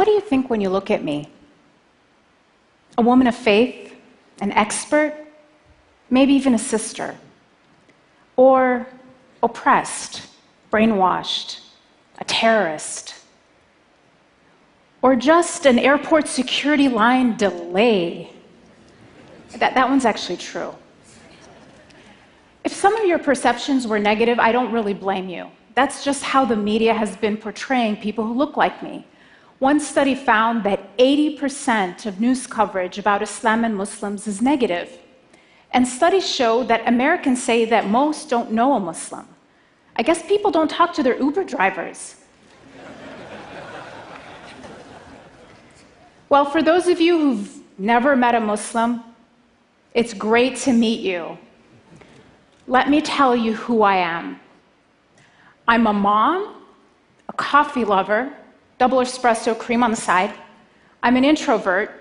what do you think when you look at me? A woman of faith, an expert, maybe even a sister, or oppressed, brainwashed, a terrorist, or just an airport security line delay. That one's actually true. If some of your perceptions were negative, I don't really blame you. That's just how the media has been portraying people who look like me. One study found that 80% of news coverage about Islam and Muslims is negative. And studies show that Americans say that most don't know a Muslim. I guess people don't talk to their Uber drivers. Well, for those of you who've never met a Muslim, it's great to meet you. Let me tell you who I am. I'm a mom, a coffee lover, double espresso, cream on the side. I'm an introvert.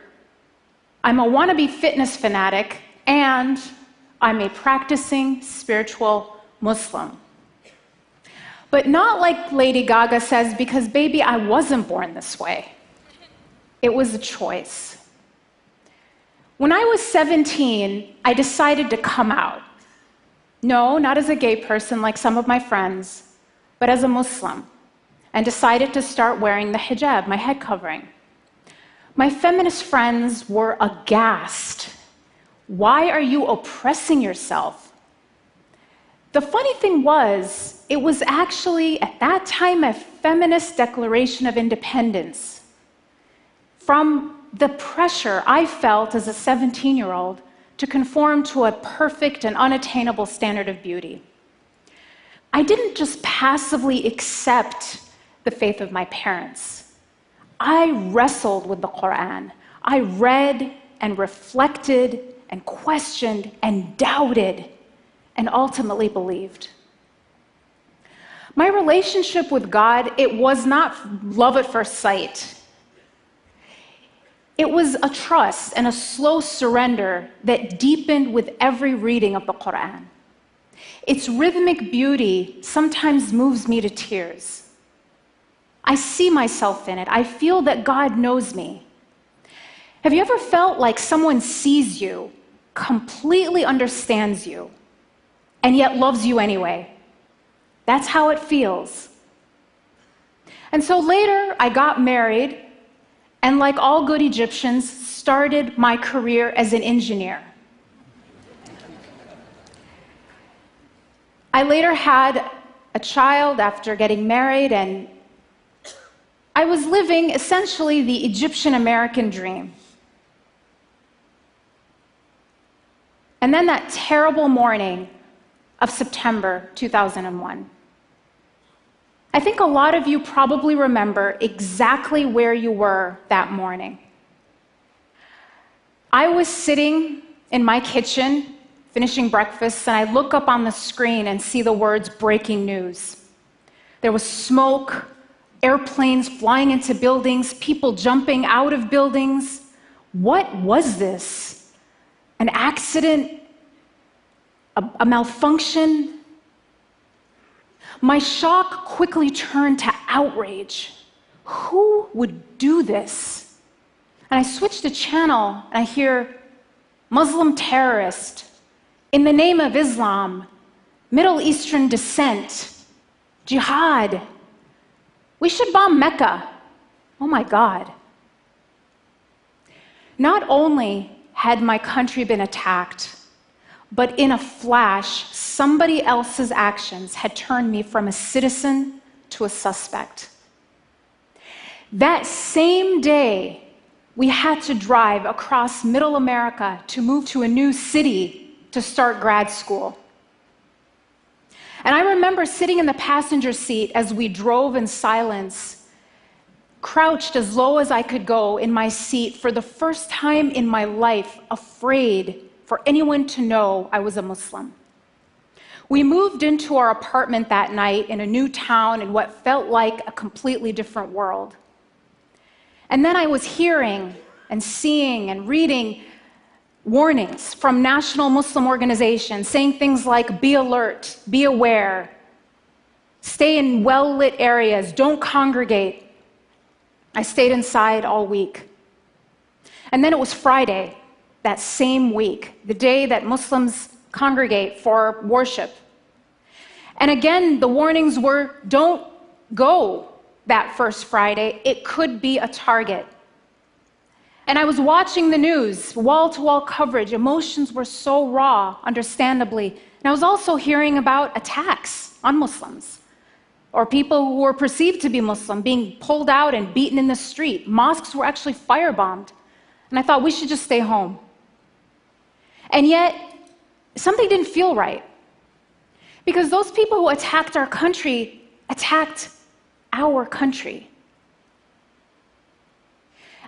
I'm a wannabe fitness fanatic, and I'm a practicing spiritual Muslim. But not like Lady Gaga says, because baby, I wasn't born this way. It was a choice. When I was 17, I decided to come out. No, not as a gay person like some of my friends, but as a Muslim, and decided to start wearing the hijab, my head covering. My feminist friends were aghast. Why are you oppressing yourself? The funny thing was, it was actually, at that time, a feminist declaration of independence from the pressure I felt as a 17-year-old to conform to a perfect and unattainable standard of beauty. I didn't just passively accept the faith of my parents. I wrestled with the Quran. I read and reflected and questioned and doubted and ultimately believed. My relationship with God, it was not love at first sight. It was a trust and a slow surrender that deepened with every reading of the Quran. Its rhythmic beauty sometimes moves me to tears. I see myself in it. I feel that God knows me. Have you ever felt like someone sees you, completely understands you, and yet loves you anyway? That's how it feels. And so later, I got married, and like all good Egyptians, started my career as an engineer. I later had a child after getting married, and I was living essentially the Egyptian-American dream. And then that terrible morning of September 2001. I think a lot of you probably remember exactly where you were that morning. I was sitting in my kitchen, finishing breakfast, and I look up on the screen and see the words breaking news. There was smoke, airplanes flying into buildings, people jumping out of buildings. What was this? An accident? A malfunction? My shock quickly turned to outrage. Who would do this? And I switched the channel and I hear Muslim terrorist, in the name of Islam, Middle Eastern descent, jihad. We should bomb Mecca. Oh my God. Not only had my country been attacked, but in a flash, somebody else's actions had turned me from a citizen to a suspect. That same day, we had to drive across Middle America to move to a new city to start grad school. And I remember sitting in the passenger seat as we drove in silence, crouched as low as I could go in my seat for the first time in my life, afraid for anyone to know I was a Muslim. We moved into our apartment that night in a new town in what felt like a completely different world. And then I was hearing and seeing and reading warnings from national Muslim organizations saying things like, be alert, be aware, stay in well-lit areas, don't congregate. I stayed inside all week. And then it was Friday, that same week, the day that Muslims congregate for worship. And again, the warnings were, don't go that first Friday. It could be a target. And I was watching the news, wall-to-wall coverage. Emotions were so raw, understandably. And I was also hearing about attacks on Muslims, or people who were perceived to be Muslim being pulled out and beaten in the street. Mosques were actually firebombed. And I thought we should just stay home. And yet, something didn't feel right. Because those people who attacked our country attacked our country.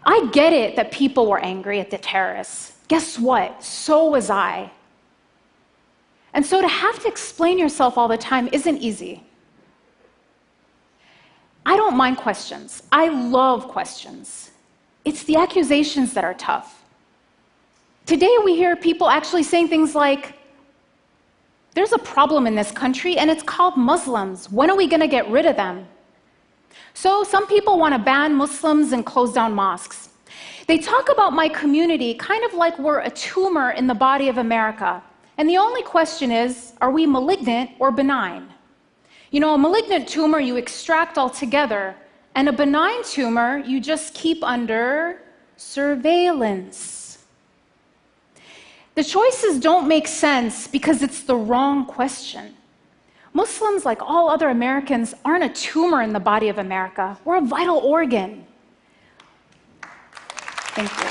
I get it that people were angry at the terrorists. Guess what? So was I. And so to have to explain yourself all the time isn't easy. I don't mind questions. I love questions. It's the accusations that are tough. Today we hear people actually saying things like, there's a problem in this country and it's called Muslims. When are we going to get rid of them? So some people want to ban Muslims and close down mosques. They talk about my community kind of like we're a tumor in the body of America. And the only question is, are we malignant or benign? You know, a malignant tumor you extract altogether, and a benign tumor you just keep under surveillance. The choices don't make sense because it's the wrong question. Muslims, like all other Americans, aren't a tumor in the body of America. We're a vital organ. Thank you.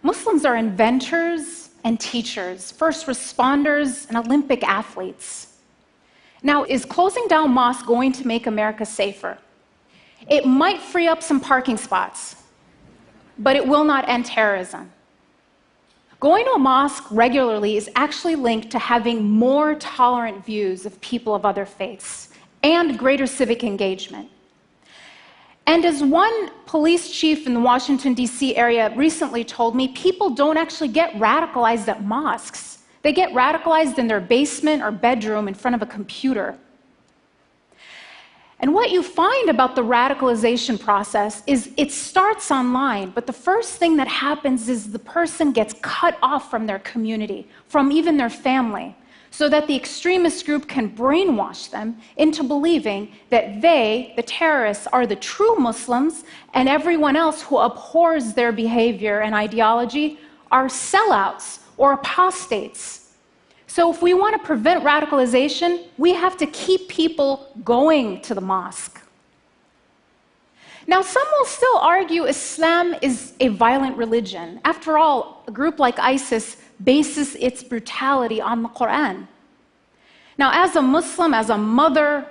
Muslims are inventors and teachers, first responders and Olympic athletes. Now, is closing down mosques going to make America safer? It might free up some parking spots, but it will not end terrorism. Going to a mosque regularly is actually linked to having more tolerant views of people of other faiths and greater civic engagement. And as one police chief in the Washington, D.C. area recently told me, people don't actually get radicalized at mosques. They get radicalized in their basement or bedroom in front of a computer. And what you find about the radicalization process is it starts online, but the first thing that happens is the person gets cut off from their community, from even their family, so that the extremist group can brainwash them into believing that they, the terrorists, are the true Muslims, and everyone else who abhors their behavior and ideology are sellouts or apostates. So if we want to prevent radicalization, we have to keep people going to the mosque. Now, some will still argue Islam is a violent religion. After all, a group like ISIS bases its brutality on the Quran. Now, as a Muslim, as a mother,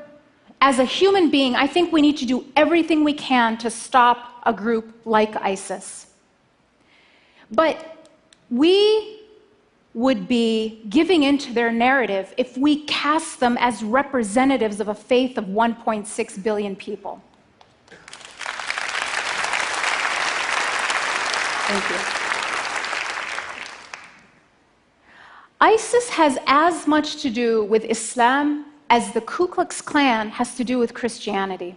as a human being, I think we need to do everything we can to stop a group like ISIS. But we would be giving into their narrative if we cast them as representatives of a faith of 1.6 billion people. Thank you. ISIS has as much to do with Islam as the Ku Klux Klan has to do with Christianity.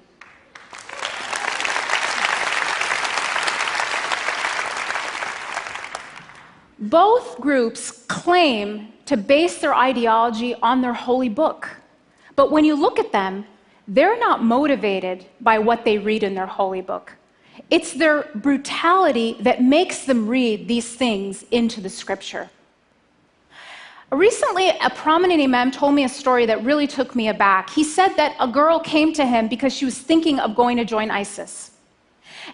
Both groups claim to base their ideology on their holy book. But when you look at them, they're not motivated by what they read in their holy book. It's their brutality that makes them read these things into the scripture. Recently, a prominent imam told me a story that really took me aback. He said that a girl came to him because she was thinking of going to join ISIS.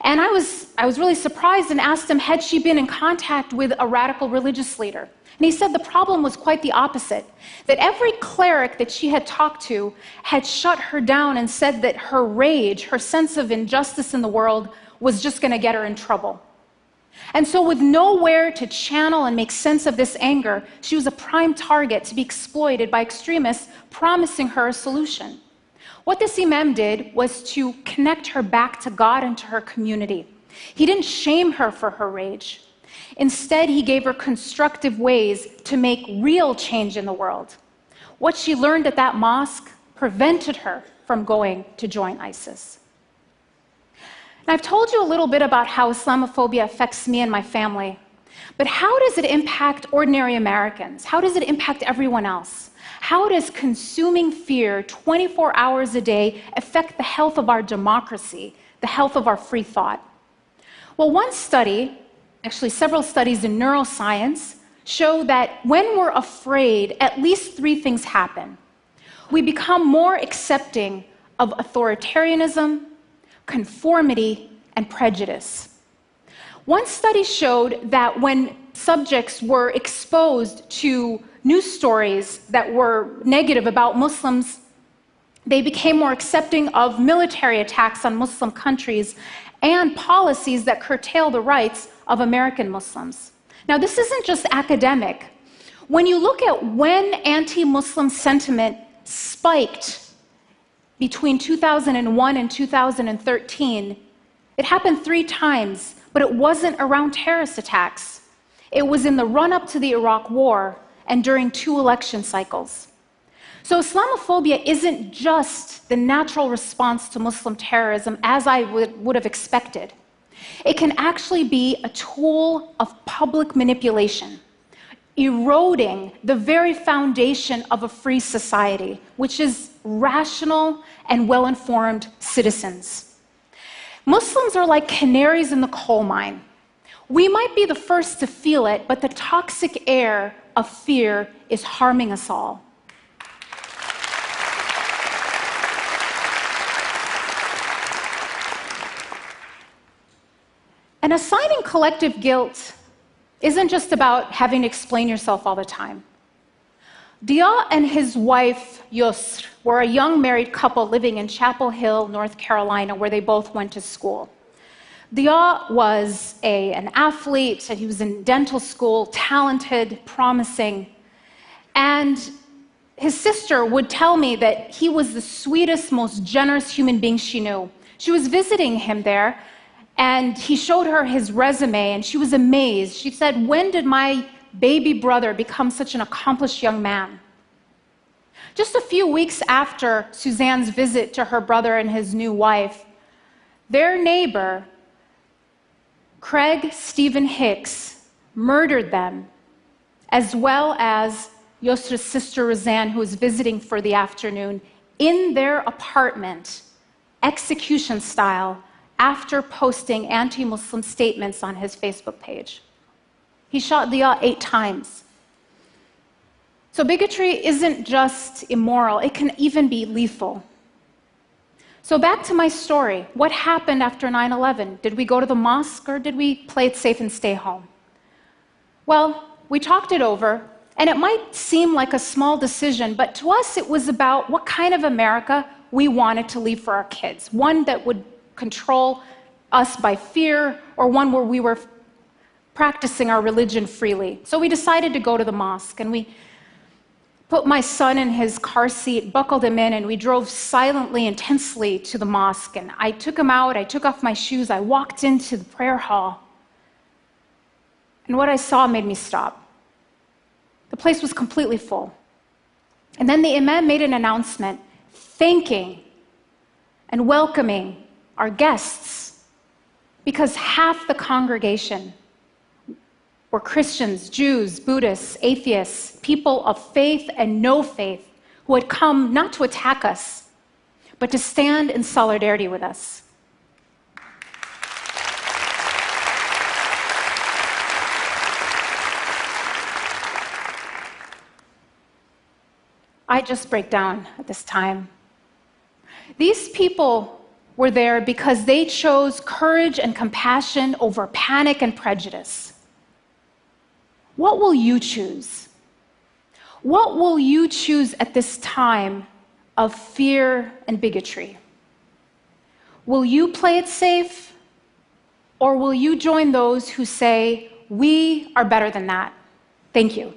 And I was really surprised and asked him, had she been in contact with a radical religious leader? And he said the problem was quite the opposite, that every cleric that she had talked to had shut her down and said that her rage, her sense of injustice in the world, was just going to get her in trouble. And so with nowhere to channel and make sense of this anger, she was a prime target to be exploited by extremists promising her a solution. What this imam did was to connect her back to God and to her community. He didn't shame her for her rage. Instead, he gave her constructive ways to make real change in the world. What she learned at that mosque prevented her from going to join ISIS. And I've told you a little bit about how Islamophobia affects me and my family, but how does it impact ordinary Americans? How does it impact everyone else? How does consuming fear 24 hours a day affect the health of our democracy, the health of our free thought? Well, one study, actually several studies in neuroscience, show that when we're afraid, at least three things happen. We become more accepting of authoritarianism, conformity, and prejudice. One study showed that when subjects were exposed to news stories that were negative about Muslims, they became more accepting of military attacks on Muslim countries and policies that curtail the rights of American Muslims. Now, this isn't just academic. When you look at when anti-Muslim sentiment spiked between 2001 and 2013, it happened 3 times, but it wasn't around terrorist attacks. It was in the run-up to the Iraq War and during 2 election cycles. So Islamophobia isn't just the natural response to Muslim terrorism as I would have expected. It can actually be a tool of public manipulation, eroding the very foundation of a free society, which is rational and well-informed citizens. Muslims are like canaries in the coal mine. We might be the first to feel it, but the toxic air of fear is harming us all. And assigning collective guilt isn't just about having to explain yourself all the time. Dia and his wife, Yusr, were a young married couple living in Chapel Hill, North Carolina, where they both went to school. Dia was an athlete, and he was in dental school, talented, promising. And his sister would tell me that he was the sweetest, most generous human being she knew. She was visiting him there, and he showed her his resume, and she was amazed. She said, "When did my baby brother become such an accomplished young man?" Just a few weeks after Suzanne's visit to her brother and his new wife, their neighbor, Craig Stephen Hicks, murdered them, as well as Yusra's sister Roseanne, who was visiting for the afternoon, in their apartment, execution style, after posting anti-Muslim statements on his Facebook page. He shot Dia 8 times. So bigotry isn't just immoral, it can even be lethal. So back to my story. What happened after 9/11? Did we go to the mosque or did we play it safe and stay home? Well, we talked it over, and it might seem like a small decision, but to us it was about what kind of America we wanted to leave for our kids. One that would control us by fear, or one where we were practicing our religion freely. So we decided to go to the mosque, and we put my son in his car seat, buckled him in, and we drove silently and tensely to the mosque. And I took him out, I took off my shoes, I walked into the prayer hall. And what I saw made me stop. The place was completely full. And then the imam made an announcement thanking and welcoming our guests, because half the congregation were Christians, Jews, Buddhists, atheists, people of faith and no faith, who had come not to attack us, but to stand in solidarity with us. I just break down at this time. These people were there because they chose courage and compassion over panic and prejudice. What will you choose? What will you choose at this time of fear and bigotry? Will you play it safe, or will you join those who say, we are better than that? Thank you.